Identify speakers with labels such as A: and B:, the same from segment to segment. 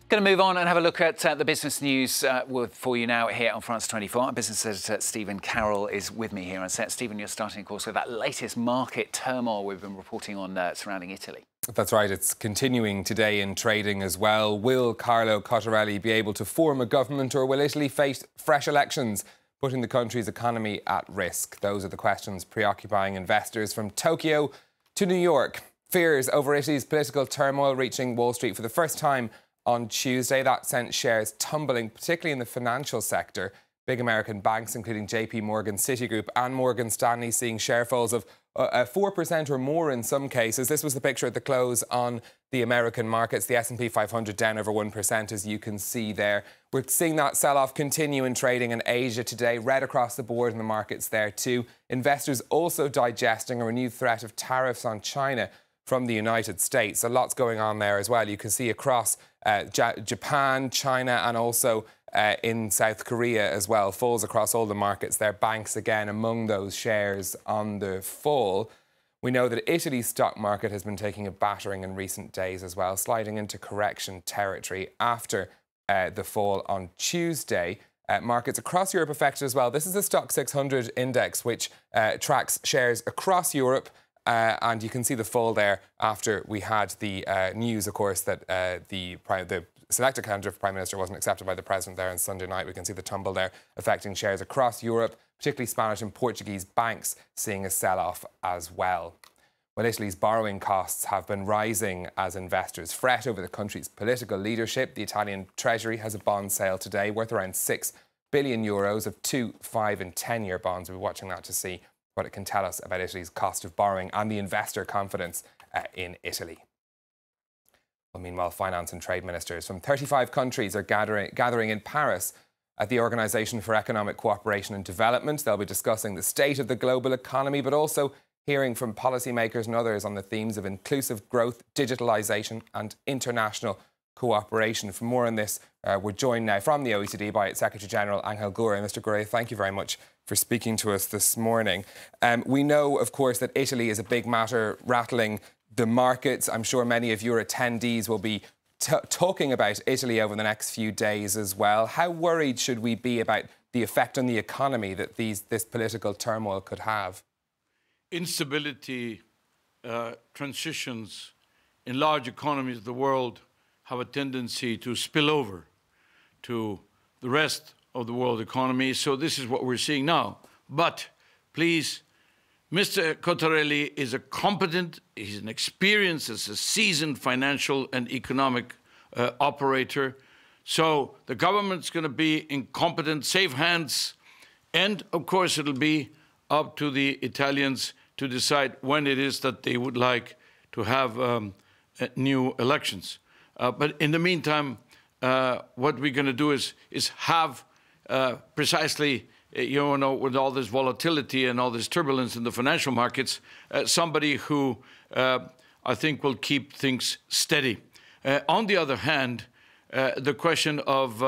A: Going to move on and have a look at the business news for you now here on France 24. Our business editor Stephen Carroll is with me here on set. Stephen, you're starting, of course, with that latest market turmoil we've been reporting on surrounding Italy.
B: That's right. It's continuing today in trading as well. Will Carlo Cottarelli be able to form a government, or will Italy face fresh elections, putting the country's economy at risk? Those are the questions preoccupying investors from Tokyo to New York. Fears over Italy's political turmoil reaching Wall Street for the first time on Tuesday. That sent shares tumbling, particularly in the financial sector. Big American banks, including JP Morgan, Citigroup and Morgan Stanley, seeing share falls of 4% or more in some cases. This was the picture at the close on the American markets. The S&P 500 down over 1%, as you can see there. We're seeing that sell-off continue in trading in Asia today, red across the board in the markets there too. Investors also digesting a renewed threat of tariffs on China from the United States. So lots going on there as well. You can see across Japan, China and also in South Korea as well. Falls across all the markets there. Banks again among those shares on the fall. We know that Italy's stock market has been taking a battering in recent days as well, sliding into correction territory after the fall on Tuesday. Markets across Europe affected as well. This is the Stock 600 index, which tracks shares across Europe. And you can see the fall there after we had the news, of course, that the selected candidate for Prime Minister wasn't accepted by the President there on Sunday night. We can see the tumble there affecting shares across Europe, particularly Spanish and Portuguese banks seeing a sell-off as well. Well, Italy's borrowing costs have been rising as investors fret over the country's political leadership. The Italian Treasury has a bond sale today worth around €6 billion of 2-, 5- and 10-year bonds. We'll be watching that to see what it can tell us about Italy's cost of borrowing and the investor confidence in Italy. Well, meanwhile, finance and trade ministers from 35 countries are gathering in Paris at the Organisation for Economic Cooperation and Development. They'll be discussing the state of the global economy, but also hearing from policymakers and others on the themes of inclusive growth, digitalisation and international cooperation. For more on this, we're joined now from the OECD by its Secretary-General, Angel Gurría. Mr. Gurría, thank you very much for speaking to us this morning. We know, of course, that Italy is a big matter rattling the markets. I'm sure many of your attendees will be talking about Italy over the next few days as well. How worried should we be about the effect on the economy that this political turmoil could have?
C: Instability, transitions in large economies of the world have a tendency to spill over to the rest of the world economy. So this is what we're seeing now. But please, Mr. Cottarelli is a competent, he's an experienced, he's a seasoned financial and economic operator. So the government's going to be in competent, safe hands. And of course, it'll be up to the Italians to decide when it is that they would like to have new elections. But in the meantime, what we're going to do is have precisely, with all this volatility and all this turbulence in the financial markets, somebody who I think will keep things steady. On the other hand, the question of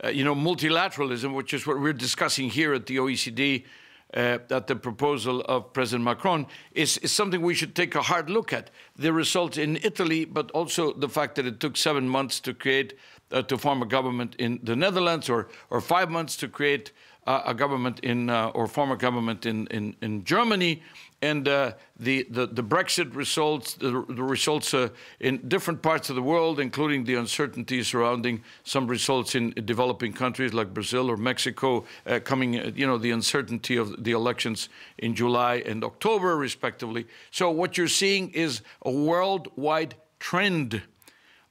C: multilateralism, which is what we're discussing here at the OECD, at the proposal of President Macron, is something we should take a hard look at. The results in Italy, but also the fact that it took 7 months to create, to form a government in the Netherlands, or 5 months to create a government in, or form a government in Germany, and the Brexit results, the results in different parts of the world, including the uncertainty surrounding some results in developing countries like Brazil or Mexico, the uncertainty of the elections in July and October, respectively. So what you're seeing is a worldwide trend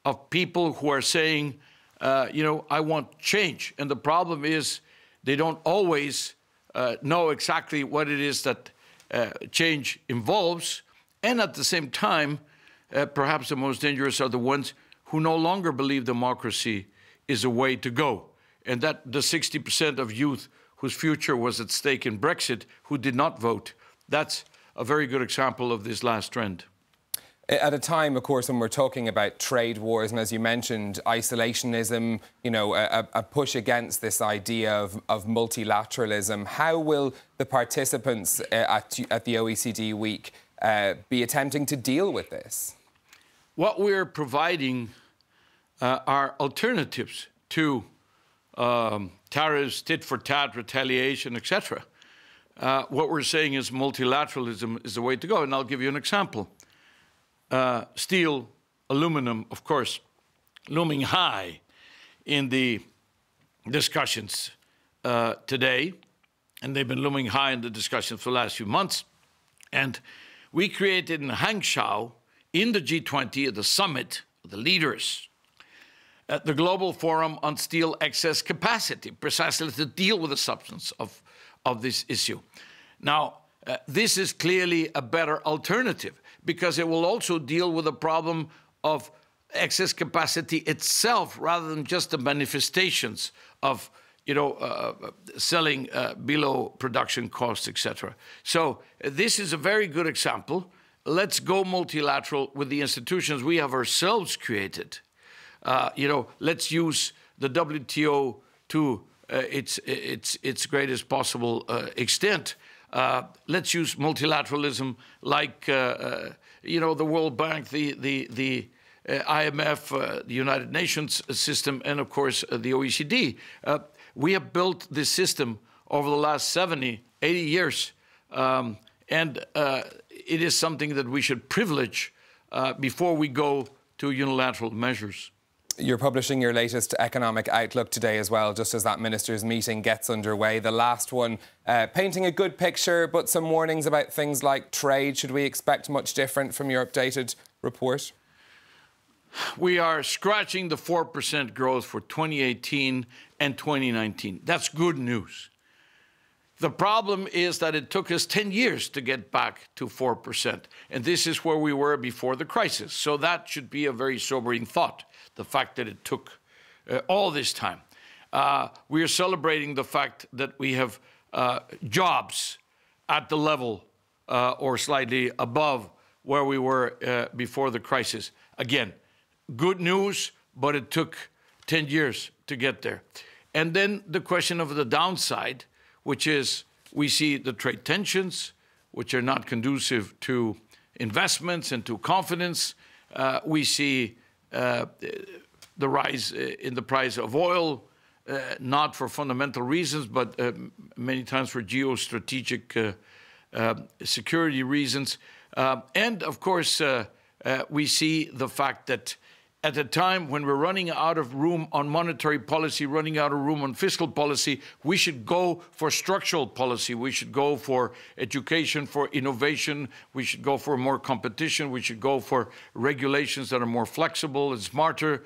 C: of people who are saying, I want change. And the problem is they don't always know exactly what it is that change involves, and at the same time, perhaps the most dangerous are the ones who no longer believe democracy is a way to go, and that the 60% of youth whose future was at stake in Brexit who did not vote, that's a very good example of this last trend.
B: At a time, of course, when we're talking about trade wars and, as you mentioned, isolationism, a push against this idea of multilateralism, how will the participants at the OECD week be attempting to deal with this?
C: What we're providing are alternatives to tariffs, tit-for-tat, retaliation, etc. What we're saying is multilateralism is the way to go. And I'll give you an example. Steel, aluminum, of course, looming high in the discussions today. And they've been looming high in the discussions for the last few months. And we created in Hangzhou, in the G20, at the summit, the leaders, at the Global Forum on Steel Excess Capacity, precisely to deal with the substance of this issue. Now, this is clearly a better alternative because it will also deal with the problem of excess capacity itself rather than just the manifestations of selling below production costs, etc. So this is a very good example. Let's go multilateral with the institutions we have ourselves created. Let's use the WTO to its greatest possible extent. Let's use multilateralism like the World Bank, the IMF, the United Nations system, and of course the OECD. We have built this system over the last 70, 80 years, and it is something that we should privilege before we go to unilateral measures.
B: You're publishing your latest economic outlook today as well, just as that ministers' meeting gets underway. The last one painting a good picture, but some warnings about things like trade. Should we expect much different from your updated report?
C: We are scratching the 4% growth for 2018 and 2019. That's good news. The problem is that it took us 10 years to get back to 4%. And this is where we were before the crisis. So that should be a very sobering thought, the fact that it took all this time. We are celebrating the fact that we have jobs at the level or slightly above where we were before the crisis. Again, good news, but it took 10 years to get there. And then the question of the downside, which is we see the trade tensions, which are not conducive to investments and to confidence. We see the rise in the price of oil, not for fundamental reasons, but many times for geostrategic security reasons. And of course, we see the fact that at a time when we're running out of room on monetary policy, running out of room on fiscal policy, we should go for structural policy. We should go for education, for innovation. We should go for more competition. We should go for regulations that are more flexible and smarter,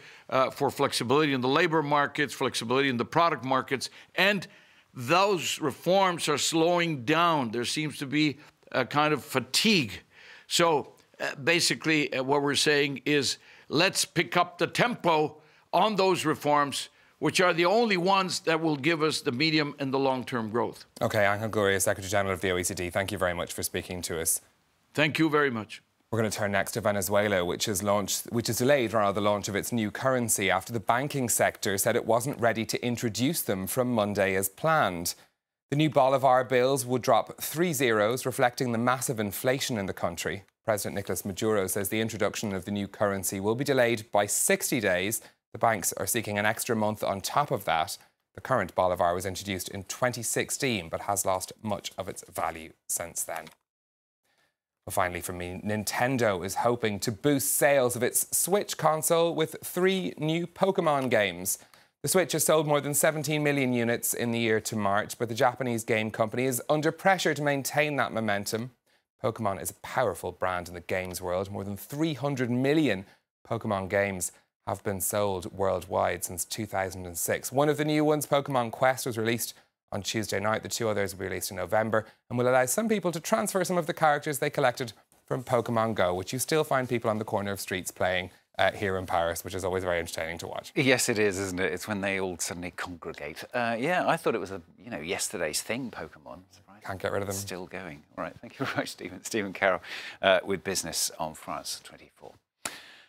C: for flexibility in the labor markets, flexibility in the product markets. And those reforms are slowing down. There seems to be a kind of fatigue. So basically what we're saying is, let's pick up the tempo on those reforms, which are the only ones that will give us the medium and the long-term growth.
B: OK, Angel Gurria, Secretary-General of the OECD, thank you very much for speaking to us.
C: Thank you very much.
B: We're going to turn next to Venezuela, which has delayed the launch of its new currency after the banking sector said it wasn't ready to introduce them from Monday as planned. The new Bolivar bills would drop 3 zeros, reflecting the massive inflation in the country. President Nicolas Maduro says the introduction of the new currency will be delayed by 60 days. The banks are seeking an extra month on top of that. The current Bolivar was introduced in 2016, but has lost much of its value since then. Well, finally from me, Nintendo is hoping to boost sales of its Switch console with 3 new Pokemon games. The Switch has sold more than 17 million units in the year to March, but the Japanese game company is under pressure to maintain that momentum. Pokemon is a powerful brand in the games world. More than 300 million Pokemon games have been sold worldwide since 2006. One of the new ones, Pokemon Quest, was released on Tuesday night. The 2 others will be released in November and will allow some people to transfer some of the characters they collected from Pokemon Go, which you still find people on the corner of streets playing here in Paris, which is always very entertaining to watch.
A: Yes, it is, isn't it? It's when they all suddenly congregate. Yeah, I thought it was yesterday's thing, Pokemon.
B: Can't get rid of them.
A: Still going. All right, thank you very much, Stephen. Stephen Carroll with Business on France 24.